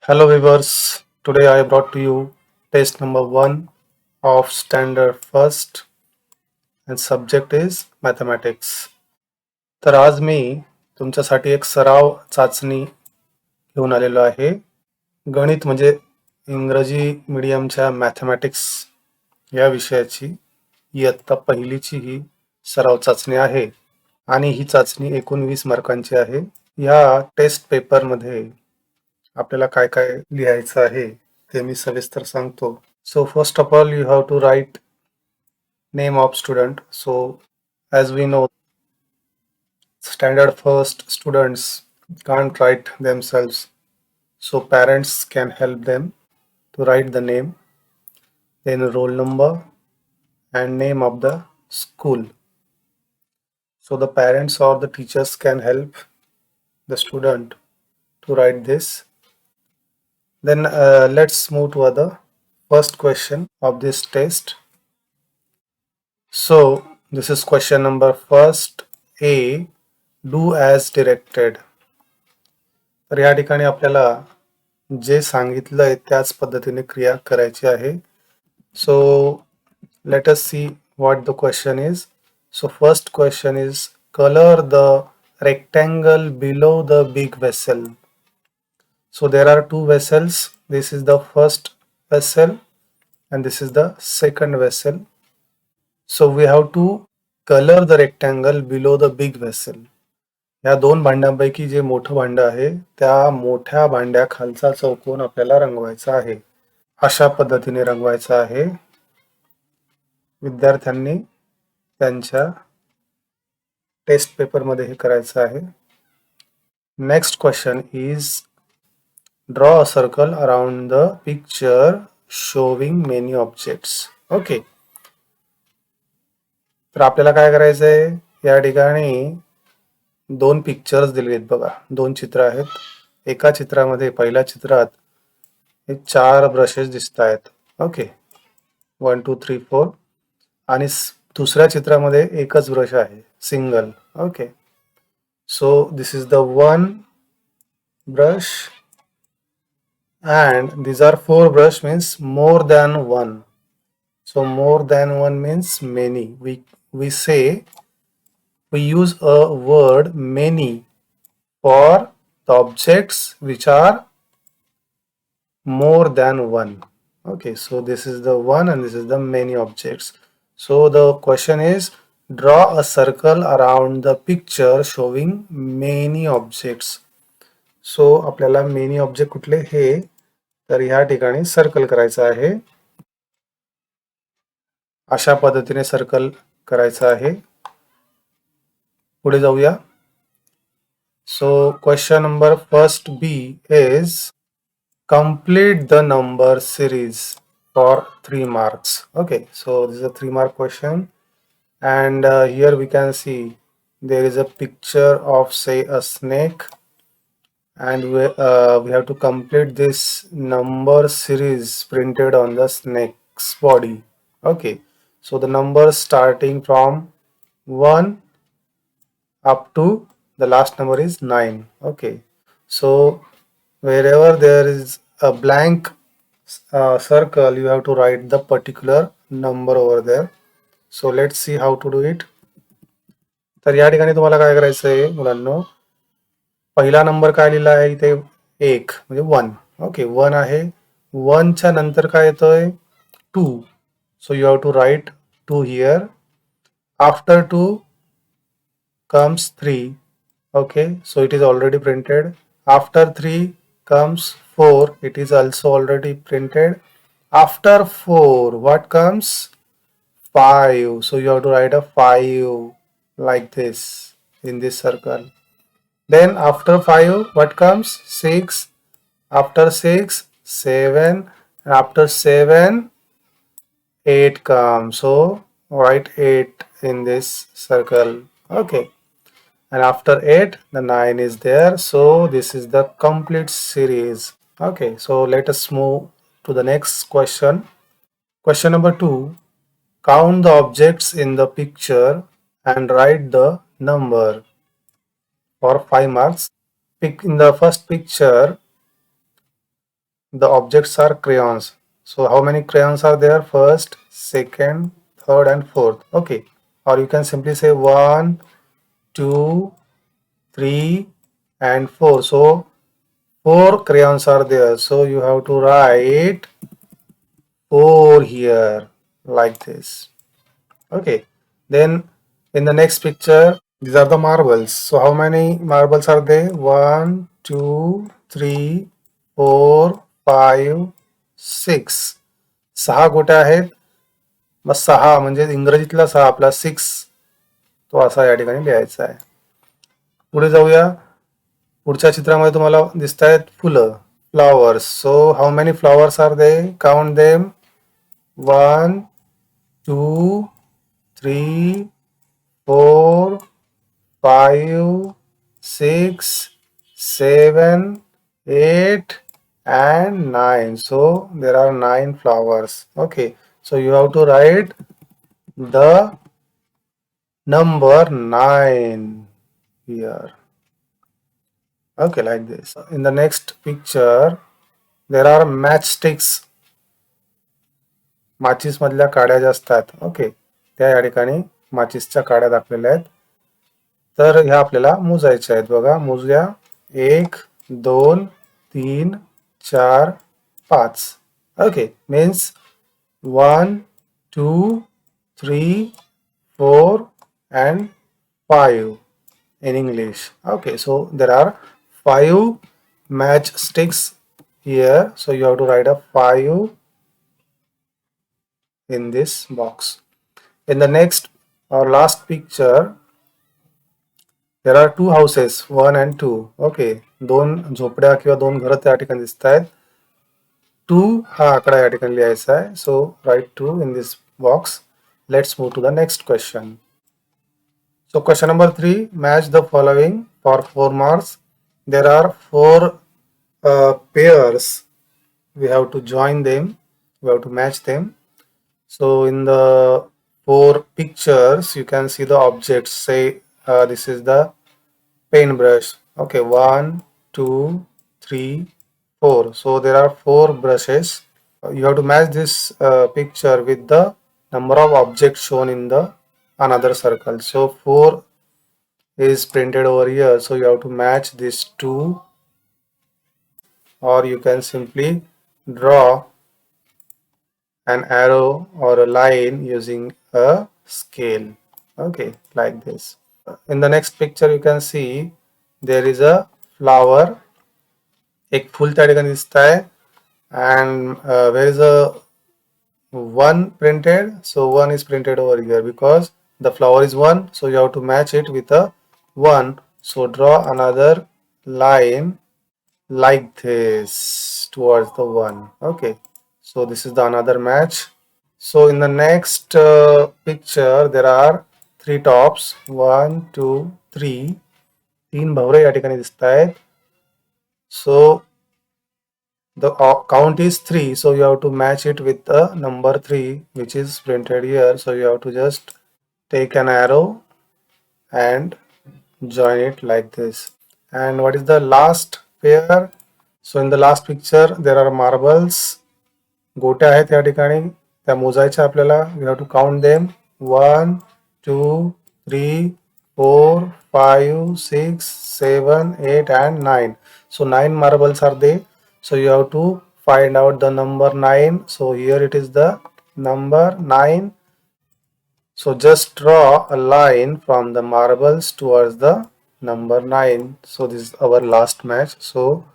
Hello viewers, today I brought to you test number 1 of standard first and subject is mathematics. तर आज मी तुमच्यासाठी एक सराव चाचणी घेऊन आलेलो आहे. गणित म्हणजे इंग्रजी मीडियमच्या मॅथमॅटिक्स या विषयाची इयत्ता पहिलीची ही सराव चाचणी आहे आणि ही चाचणी एकूण 20 मार्कांची आहे. या टेस्ट पेपरमध्ये आपल्याला काय काय लिहायचं आहे ते मी सविस्तर सांगतो. So first of all, you have to write name of student. So as we know, standard first students can't write themselves. So parents can help them to write the name, then roll number and name of the school. So the parents or the teachers can help the student to write this. Then let's move to the first question of this test. So this is question number first A. Do as directed. तर या ठिकाणी आपल्याला जे सांगितलंय त्याच पद्धतीने क्रिया करायची आहे. So let us see what the question is. So first question is color the rectangle below the big vessel. So there are two vessels. This is the first vessel and this is the second vessel. So we have to color the rectangle below the big vessel. या दोन भांड्यांपैकी जे मोठं भांड आहे त्या मोठ्या भांड्याखालचा चौकोन आपल्याला रंगवायचा आहे. अशा पद्धतीने रंगवायचा आहे. विद्यार्थ्यांनी त्यांच्या टेस्ट पेपरमध्ये हे करायचं आहे. Next question is draw a circle around the picture showing many objects. Okay, तर आपल्याला काय करायचं आहे, या ठिकाणी दोन पिक्चर्स दिले आहेत बघा, दोन चित्र आहेत. एका चित्रामध्ये पहिल्या चित्रात हे 4 ब्रशेस दिसत आहेत. ओके, 1 2 3 4 आणि दुसऱ्या चित्रामध्ये एकच ब्रश आहे, single. Okay, so this is the one brush and these are 4 brush means more than one. So more than one means many. We say we use a word many for the objects which are more than one. Okay, so this is the one and this is the many objects. So the question is draw a circle around the picture showing many objects. सो आपल्याला many object कुठले हे, तर ह्या ठिकाणी circle करायचं आहे. अशा पद्धतीने circle करायचं आहे. पुढे जाऊया. So question number first b is complete the number series for 3 marks. Okay, so this is a 3 mark question and here we can see there is a picture of say a snake and we have to complete this number series printed on the snake's body. Okay, so the numbers starting from 1 up to the last number is 9. Okay, so wherever there is a blank circle you have to write the particular number over there. So let's see how to do it. तर या ठिकाणी तुम्हाला काय करायचं आहे मुलांनो, पहिला number काय लिहिला आहे इथे, 1 म्हणजे 1. ओके, 1 आहे. 1 च्या नंतर काय येतोय, 2. So you have to write 2 here. After 2 comes 3. Okay, so it is already printed. After 3 comes 4. It is also already printed. After 4 what comes, 5. So you have to write a 5 like this in this circle. Then after 5 what comes, 6. After 6 7. And after 7 8 comes. So write 8 in this circle. Okay, and after 8 the 9 is there. So this is the complete series. Okay, so let us move to the next question. Question number 2, count the objects in the picture and write the number for 5 marks. In the first picture The objects are crayons. So how many crayons are there? First, second, third, and fourth. Okay. Or you can simply say 1, 2, 3, and 4. So 4 crayons are there. So you have to write 4 here like this. Okay. Then in the next picture, these are the marbles. So how many marbles are there? 1, 2, 3, 4, 5, 6. 6 गोट्या आहेत. मग 6 म्हणजे इंग्रजीतला 6 आपला 6 तो असा या ठिकाणी लिहायचा आहे. पुढे जाऊया. पुढच्या चित्रामध्ये तुम्हाला दिसत आहेत फुलं, flowers. So how many flowers are they? Count them. 1, 2, 3, 4, 5, 6, 7, 8, and 9. So there are 9 flowers. Okay, so you have to write the number 9 here. Okay, like this. In the next picture, there are matchsticks. माचीस मधल्या काड्या ज्या असतात, okay, त्या या ठिकाणी माचीसच्या काड्या दाखवलेल्या आहेत. तर ह्या आपल्याला मोजायच्या आहेत. बघा, मोजूया. 1, 2, 3, 4, 5. Okay, means 1, 2, 3, 4, and 5 in English. Okay, so there are 5 matchsticks here. So you have to write a 5 in this box. In the next or last picture, there are 2 houses, 1 and 2. Okay, 2 झोपड्या किंवा 2 घरं त्या ठिकाणी दिसत आहेत. 2 हा आकडा या ठिकाणी लिहायचा आहे. So write 2 in this box. Let's move to the next question. So question number 3, match the following for 4 marks. There are 4 pairs. We have to join them. We have to match them. So in the 4 pictures, you can see the objects. Say this is the paintbrush. Okay, 1, 2, 3, 4. So there are 4 brushes. You have to match this picture with the number of objects shown in the another circle. So 4 is printed over here. So you have to match these 2, or you can simply draw an arrow or a line using a scale. Okay, like this. In the next picture, you can see there is a flower. एक फूल त्या ठिकाणी दिसत आहे. And where is a 1 printed? So 1 is printed over here because the flower is 1. So you have to match it with a 1. So draw another line like this towards the 1. Okay, so this is the another match. So in the next picture, there are 3 tops. 1, 2, 3. 3 Bhaware या ठिकाणी दिसत आहेत. So the count is 3. So you have to match it with the number 3, which is printed here. So you have to just take an arrow and join it like this. And what is the last pair? So in the last picture, there are marbles. गोट्या आहेत या ठिकाणी, त्या मोजायच्या आपल्याला. We have to count them. 1, 2, 3, 4, 5, 6, 7, 8, and 9. So 9 marbles are there. So you have to find out the number 9. So here it is the number 9. So just draw a line from the marbles towards the number 9. So this is our last match. So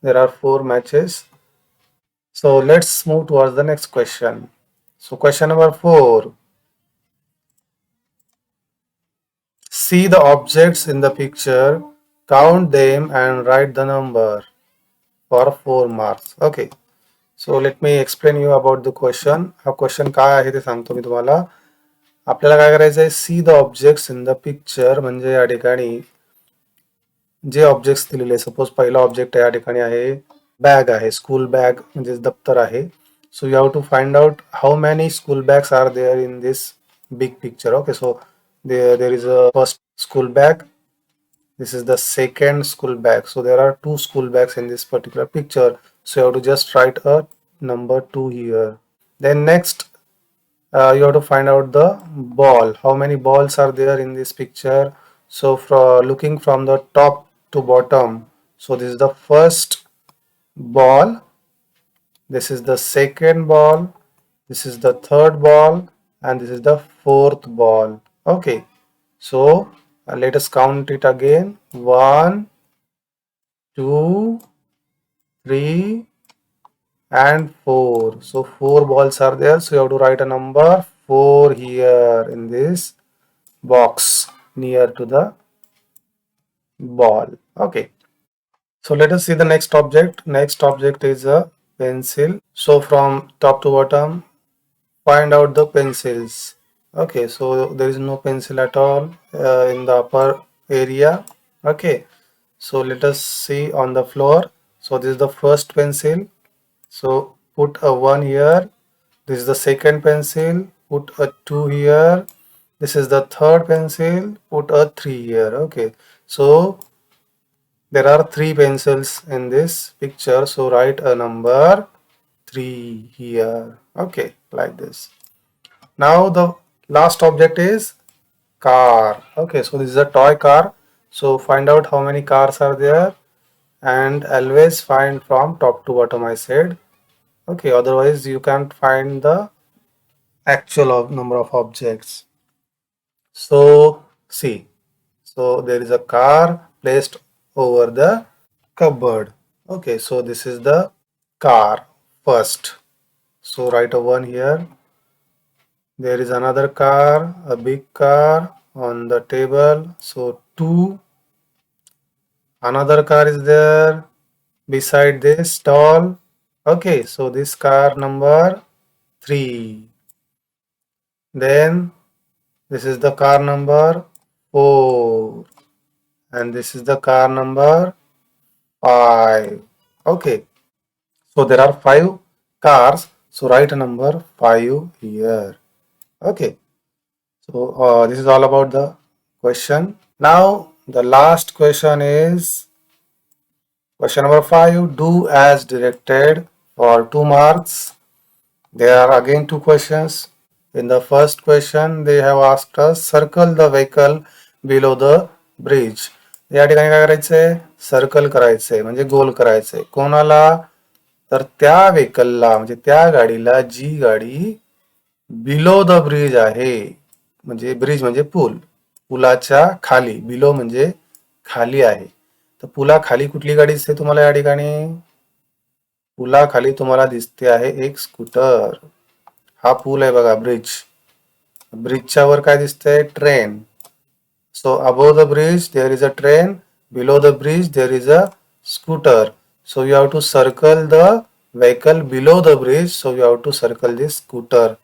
there are 4 matches. So let's move towards the next question. So question number 4. See the objects in the picture, count them and write the number for 4 marks. Okay. So let me explain you about the question. हा question काय आहे ते सांगतो मी तुम्हाला. आपल्याला काय करायचं आहे, see the objects in the picture, म्हणजे या ठिकाणी जे ऑब्जेक्ट्स दिलेले. सपोज पहिला ऑब्जेक्ट या ठिकाणी आहे बॅग आहे, स्कूल बॅग म्हणजे दप्तर आहे. So you have to find out how many school bags are there in this big picture. Okay, so there is a first school bag. This is the second school bag. So there are 2 school bags in this particular picture. So you have to just write a number 2 here. Then next, you have to find out the ball. How many balls are there in this picture? So from looking from the top to bottom, so this is the first ball, this is the second ball, this is the third ball, and this is the fourth ball. Okay, so let us count it again. 1, 2, 3, and 4. So 4 balls are there. So you have to write a number 4 here in this box near to the ball. Okay. So let us see the next object. Next object is a pencil. So from top to bottom, find out the pencils. Okay, so there is no pencil at all in the upper area. Okay, so let us see on the floor. So this is the first pencil. So put a 1 here. This is the second pencil. Put a 2 here. This is the third pencil. Put a 3 here. Okay, so there are 3 pencils in this picture. So write a number 3 here. Okay, like this. Now the last object is car. Okay, so this is a toy car. So find out how many cars are there and always find from top to bottom, I said. Okay, otherwise you can't find the actual number of objects. So see, so there is a car placed over the cupboard. Okay, so this is the car first. So write a 1 here. There is another car, a big car on the table. So 2. Another car is there beside this stall. Okay, so this car number 3. Then this is the car number 4. And this is the car number 5. Okay, so there are 5 cars. So write a number 5 here. Okay, so this is all about the question. Now the last question is question number 5. Do as directed for 2 marks. There are again 2 questions. In the first question they have asked us circle the vehicle below the bridge. या ठिकाणी काय करायचंय, circle करायचंय म्हणजे गोल करायचंय. कोणाला, तर त्या व्हेकलला म्हणजे त्या गाडीला जी गाडी बिलो द ब्रिज आहे, म्हणजे ब्रिज म्हणजे पूल, पुलाच्या खाली, बिलो म्हणजे खाली आहे. तर पुलाखाली कुठली गाडी दिसते तुम्हाला या ठिकाणी, पुलाखाली तुम्हाला दिसते आहे एक स्कूटर. हा पूल आहे बघा, ब्रिज. ब्रिजच्या वर काय दिसतंय, train. So above the bridge there is a train, below the bridge there is a scooter. So you have to circle the vehicle below the bridge. So you have to circle this scooter.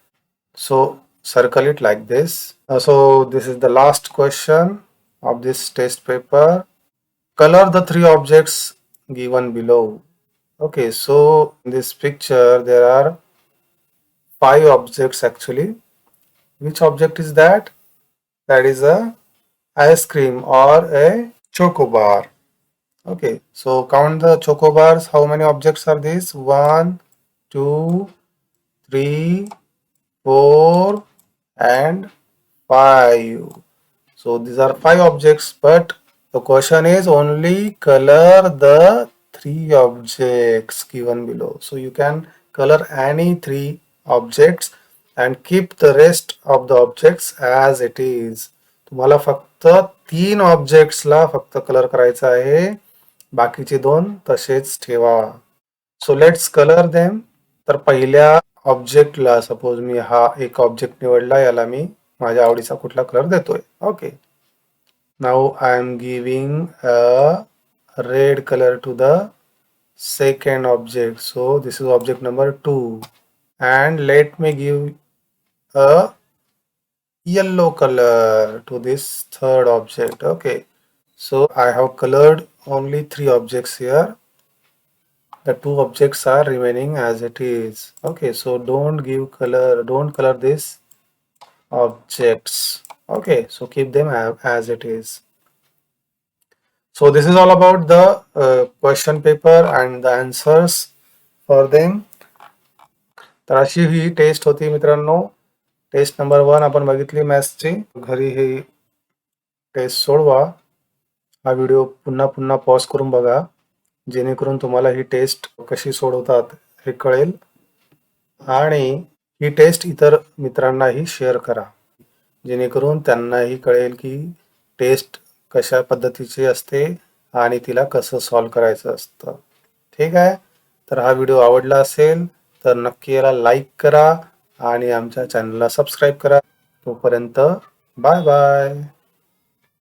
So circle it like this. So this is the last question of this test paper. Color the 3 objects given below. Okay, so in this picture there are 5 objects actually. Which object is that? That is a ice cream or a chocobar. Okay, so count the chocobars. How many objects are these? 1, 2, 3, 4 and 5. So these are 5 objects, but the question is only color the 3 objects given below. So you can color any 3 objects and keep the rest of the objects as it is. तुम्हाला फक्त 3 ऑब्जेक्ट्सला फक्त colour करायचा आहे, बाकीचे 2 तसेच ठेवा. So let's colour them. तर पहिल्या ऑब्जेक्टला सपोज मी हा एक ऑब्जेक्ट निवडला, याला मी माझ्या आवडीचा कुठला कलर देतोय. Okay, now I am giving a red colour to the second object. So this is object number 2 and let me give a yellow color to this third object. Okay, so I have colored only 3 objects here. The 2 objects are remaining as it is. Okay, so don't color these objects. Okay, so keep them as it is. So this is all about the question paper and the answers. For them. तर अशी ही test होती मित्रांनो. Test number 1 आपण बघितली मॅथ्सची. घरी ही test सोडवा. हा video पुन्हा पुन्हा पॉज करून बघा, जेणेकरून तुम्हाला ही टेस्ट कशी सोडवतात हे कळेल. आणि ही टेस्ट इतर मित्रांनाही शेअर करा, जेणेकरून त्यांनाही कळेल की टेस्ट कशा पद्धतीची असते आणि तिला कसं सॉल्व करायचं असतं. ठीक आहे. तर हा व्हिडिओ आवडला असेल तर नक्की याला लाईक करा आणि आमच्या चॅनलला सबस्क्राईब करा. तोपर्यंत बाय बाय.